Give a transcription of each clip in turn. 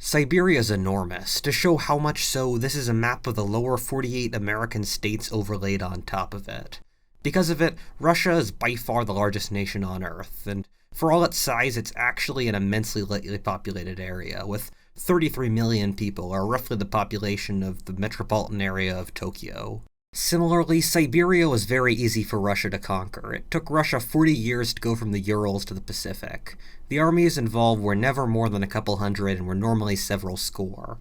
Siberia is enormous. To show how much so, this is a map of the lower 48 American states overlaid on top of it. Because of it, Russia is by far the largest nation on Earth, and for all its size, it's actually an immensely lightly populated area, with 33 million people, or roughly the population of the metropolitan area of Tokyo. Similarly, Siberia was very easy for Russia to conquer. It took Russia 40 years to go from the Urals to the Pacific. The armies involved were never more than a couple hundred and were normally several score.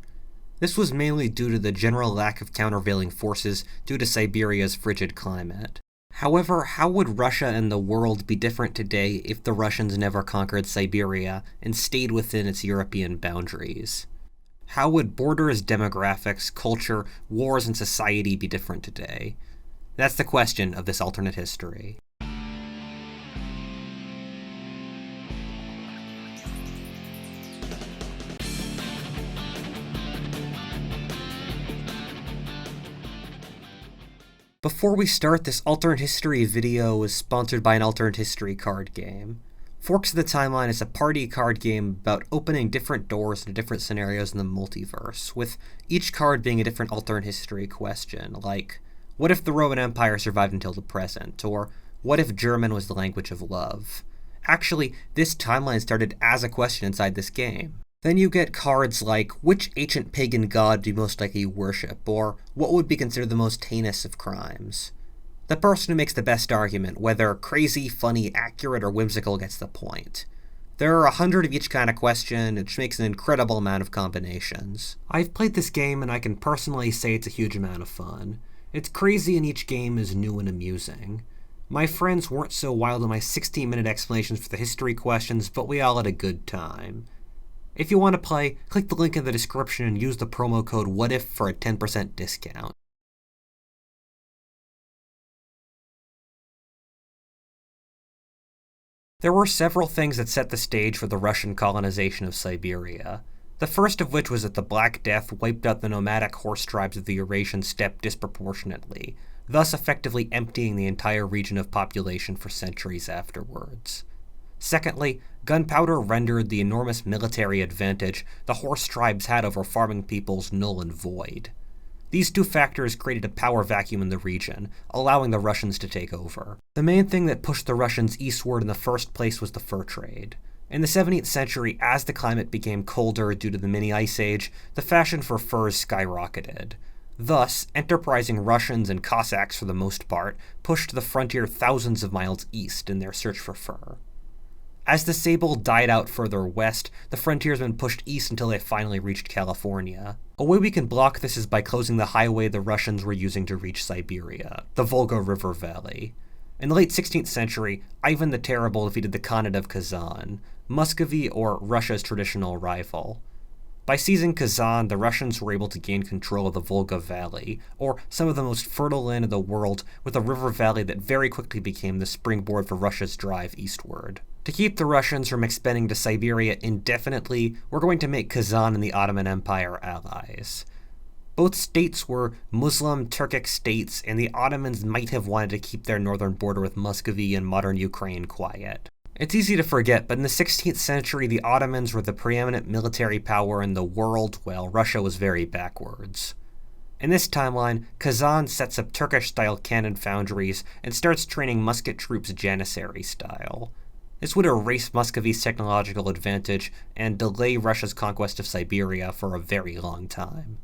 This was mainly due to the general lack of countervailing forces due to Siberia's frigid climate. However, how would Russia and the world be different today if the Russians never conquered Siberia and stayed within its European boundaries? How would borders, demographics, culture, wars, and society be different today? That's the question of this alternate history. Before we start, this alternate history video is sponsored by an alternate history card game. Forks of the Timeline is a party card game about opening different doors into different scenarios in the multiverse, with each card being a different alternate history question, like, what if the Roman Empire survived until the present, or what if German was the language of love? Actually, this timeline started as a question inside this game. Then you get cards like, which ancient pagan god do you most likely worship, or what would be considered the most heinous of crimes? The person who makes the best argument, whether crazy, funny, accurate, or whimsical, gets the point. There are 100 of each kind of question, which makes an incredible amount of combinations. I've played this game and I can personally say it's a huge amount of fun. It's crazy and each game is new and amusing. My friends weren't so wild in my 16-minute explanations for the history questions, but we all had a good time. If you want to play, click the link in the description and use the promo code WHATIF for a 10% discount. There were several things that set the stage for the Russian colonization of Siberia. The first of which was that the Black Death wiped out the nomadic horse tribes of the Eurasian steppe disproportionately, thus effectively emptying the entire region of population for centuries afterwards. Secondly, gunpowder rendered the enormous military advantage the horse tribes had over farming peoples null and void. These two factors created a power vacuum in the region, allowing the Russians to take over. The main thing that pushed the Russians eastward in the first place was the fur trade. In the 17th century, as the climate became colder due to the mini ice age, the fashion for furs skyrocketed. Thus, enterprising Russians and Cossacks for the most part pushed the frontier thousands of miles east in their search for fur. As the sable died out further west, the frontiersmen pushed east until they finally reached California. A way we can block this is by closing the highway the Russians were using to reach Siberia, the Volga River Valley. In the late 16th century, Ivan the Terrible defeated the Khanate of Kazan, Muscovy or Russia's traditional rival. By seizing Kazan, the Russians were able to gain control of the Volga Valley, or some of the most fertile land in the world, with a river valley that very quickly became the springboard for Russia's drive eastward. To keep the Russians from expanding to Siberia indefinitely, we're going to make Kazan and the Ottoman Empire allies. Both states were Muslim Turkic states, and the Ottomans might have wanted to keep their northern border with Muscovy and modern Ukraine quiet. It's easy to forget, but in the 16th century, the Ottomans were the preeminent military power in the world, while Russia was very backwards. In this timeline, Kazan sets up Turkish-style cannon foundries and starts training musket troops Janissary style. This would erase Muscovy's technological advantage and delay Russia's conquest of Siberia for a very long time.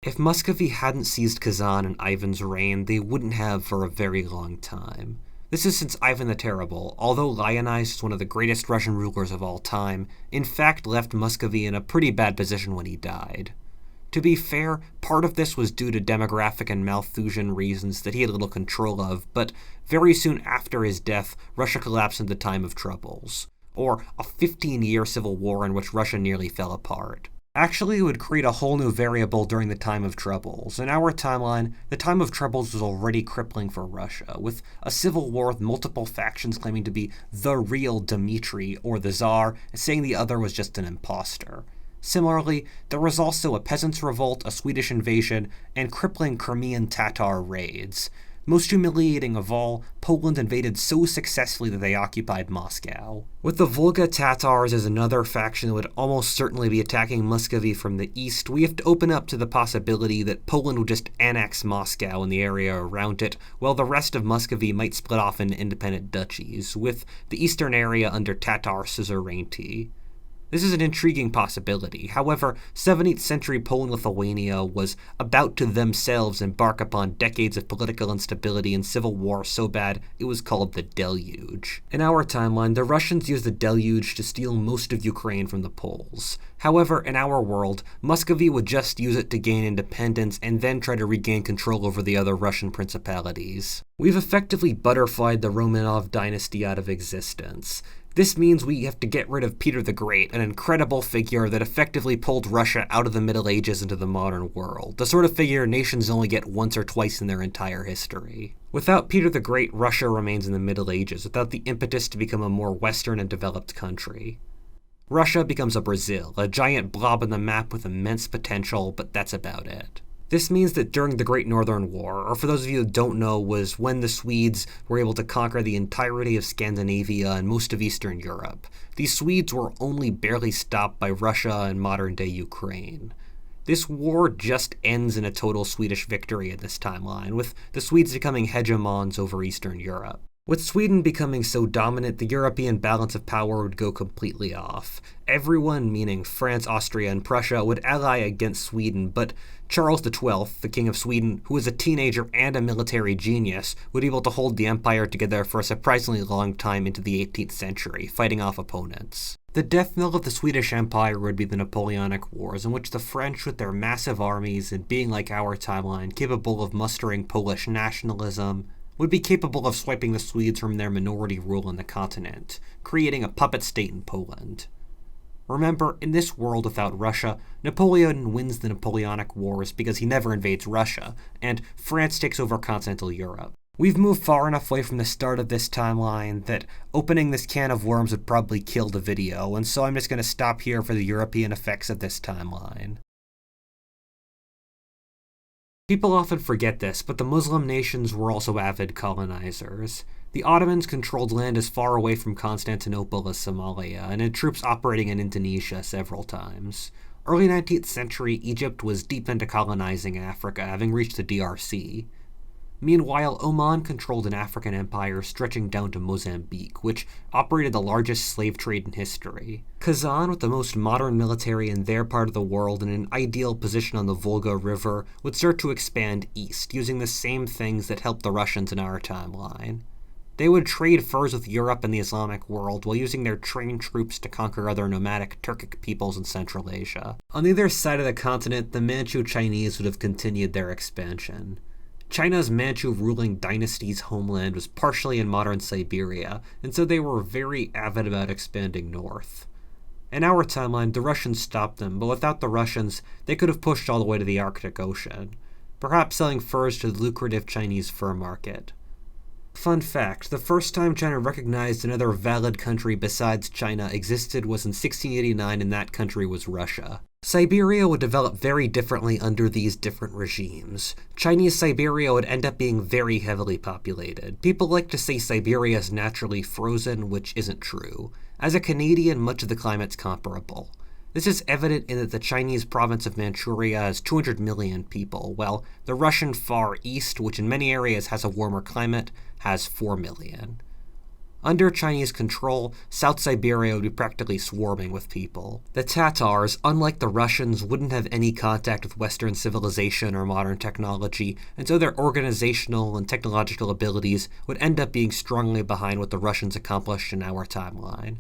If Muscovy hadn't seized Kazan in Ivan's reign, they wouldn't have for a very long time. This is since Ivan the Terrible, although lionized as one of the greatest Russian rulers of all time, in fact left Muscovy in a pretty bad position when he died. To be fair, part of this was due to demographic and Malthusian reasons that he had little control of, but very soon after his death, Russia collapsed into the Time of Troubles, or a 15-year civil war in which Russia nearly fell apart. Actually, it would create a whole new variable during the Time of Troubles. In our timeline, the Time of Troubles was already crippling for Russia, with a civil war with multiple factions claiming to be the real Dmitri or the Tsar, and saying the other was just an imposter. Similarly, there was also a peasants' revolt, a Swedish invasion, and crippling Crimean Tatar raids. Most humiliating of all, Poland invaded so successfully that they occupied Moscow. With the Volga Tatars as another faction that would almost certainly be attacking Muscovy from the east, we have to open up to the possibility that Poland would just annex Moscow and the area around it, while the rest of Muscovy might split off into independent duchies, with the eastern area under Tatar suzerainty. This is an intriguing possibility. However, 17th century Poland-Lithuania was about to themselves embark upon decades of political instability and civil war so bad it was called the Deluge. In our timeline, the Russians used the Deluge to steal most of Ukraine from the Poles. However, in our world, Muscovy would just use it to gain independence and then try to regain control over the other Russian principalities. We've effectively butterflied the Romanov dynasty out of existence. This means we have to get rid of Peter the Great, an incredible figure that effectively pulled Russia out of the Middle Ages into the modern world, the sort of figure nations only get once or twice in their entire history. Without Peter the Great, Russia remains in the Middle Ages, without the impetus to become a more Western and developed country. Russia becomes a Brazil, a giant blob on the map with immense potential, but that's about it. This means that during the Great Northern War, or for those of you who don't know, was when the Swedes were able to conquer the entirety of Scandinavia and most of Eastern Europe. These Swedes were only barely stopped by Russia and modern-day Ukraine. This war just ends in a total Swedish victory in this timeline, with the Swedes becoming hegemons over Eastern Europe. With Sweden becoming so dominant, the European balance of power would go completely off. Everyone, meaning France, Austria, and Prussia, would ally against Sweden, but Charles XII, the King of Sweden, who was a teenager and a military genius, would be able to hold the empire together for a surprisingly long time into the 18th century, fighting off opponents. The death knell of the Swedish Empire would be the Napoleonic Wars, in which the French, with their massive armies and being like our timeline, capable of mustering Polish nationalism, would be capable of swiping the Swedes from their minority rule on the continent, creating a puppet state in Poland. Remember, in this world without Russia, Napoleon wins the Napoleonic Wars because he never invades Russia, and France takes over continental Europe. We've moved far enough away from the start of this timeline that opening this can of worms would probably kill the video, and so I'm just going to stop here for the European effects of this timeline. People often forget this, but the Muslim nations were also avid colonizers. The Ottomans controlled land as far away from Constantinople as Somalia, and had troops operating in Indonesia several times. Early 19th century, Egypt was deep into colonizing Africa, having reached the DRC. Meanwhile, Oman controlled an African empire stretching down to Mozambique, which operated the largest slave trade in history. Kazan, with the most modern military in their part of the world and an ideal position on the Volga River, would start to expand east, using the same things that helped the Russians in our timeline. They would trade furs with Europe and the Islamic world while using their trained troops to conquer other nomadic Turkic peoples in Central Asia. On the other side of the continent, the Manchu Chinese would have continued their expansion. China's Manchu ruling dynasty's homeland was partially in modern Siberia, and so they were very avid about expanding north. In our timeline, the Russians stopped them, but without the Russians, they could have pushed all the way to the Arctic Ocean, perhaps selling furs to the lucrative Chinese fur market. Fun fact, the first time China recognized another valid country besides China existed was in 1689, and that country was Russia. Siberia would develop very differently under these different regimes. Chinese Siberia would end up being very heavily populated. People like to say Siberia is naturally frozen, which isn't true. As a Canadian, much of the climate's comparable. This is evident in that the Chinese province of Manchuria has 200 million people, while the Russian Far East, which in many areas has a warmer climate, has 4 million. Under Chinese control, South Siberia would be practically swarming with people. The Tatars, unlike the Russians, wouldn't have any contact with Western civilization or modern technology, and so their organizational and technological abilities would end up being strongly behind what the Russians accomplished in our timeline.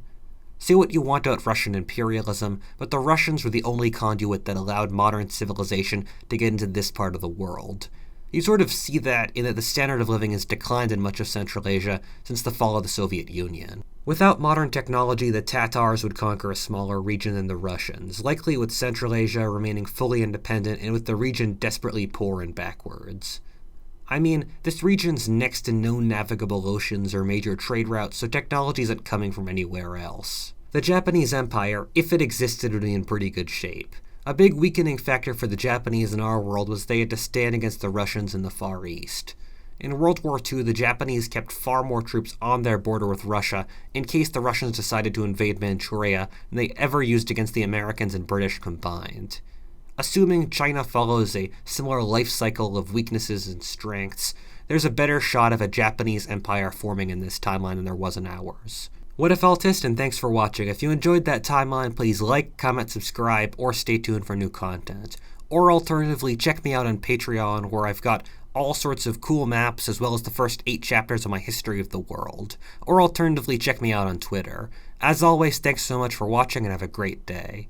Say what you want about Russian imperialism, but the Russians were the only conduit that allowed modern civilization to get into this part of the world. You sort of see that in that the standard of living has declined in much of Central Asia since the fall of the Soviet Union. Without modern technology, the Tatars would conquer a smaller region than the Russians, likely with Central Asia remaining fully independent and with the region desperately poor and backwards. I mean, this region's next to no navigable oceans or major trade routes, so technology isn't coming from anywhere else. The Japanese Empire, if it existed, would be in pretty good shape. A big weakening factor for the Japanese in our world was they had to stand against the Russians in the Far East. In World War II, the Japanese kept far more troops on their border with Russia in case the Russians decided to invade Manchuria than they ever used against the Americans and British combined. Assuming China follows a similar life cycle of weaknesses and strengths, there's a better shot of a Japanese empire forming in this timeline than there was in ours. What if Altist, and thanks for watching. If you enjoyed that timeline, please like, comment, subscribe, or stay tuned for new content. Or alternatively, check me out on Patreon, where I've got all sorts of cool maps, as well as the first 8 chapters of my history of the world. Or alternatively, check me out on Twitter. As always, thanks so much for watching, and have a great day.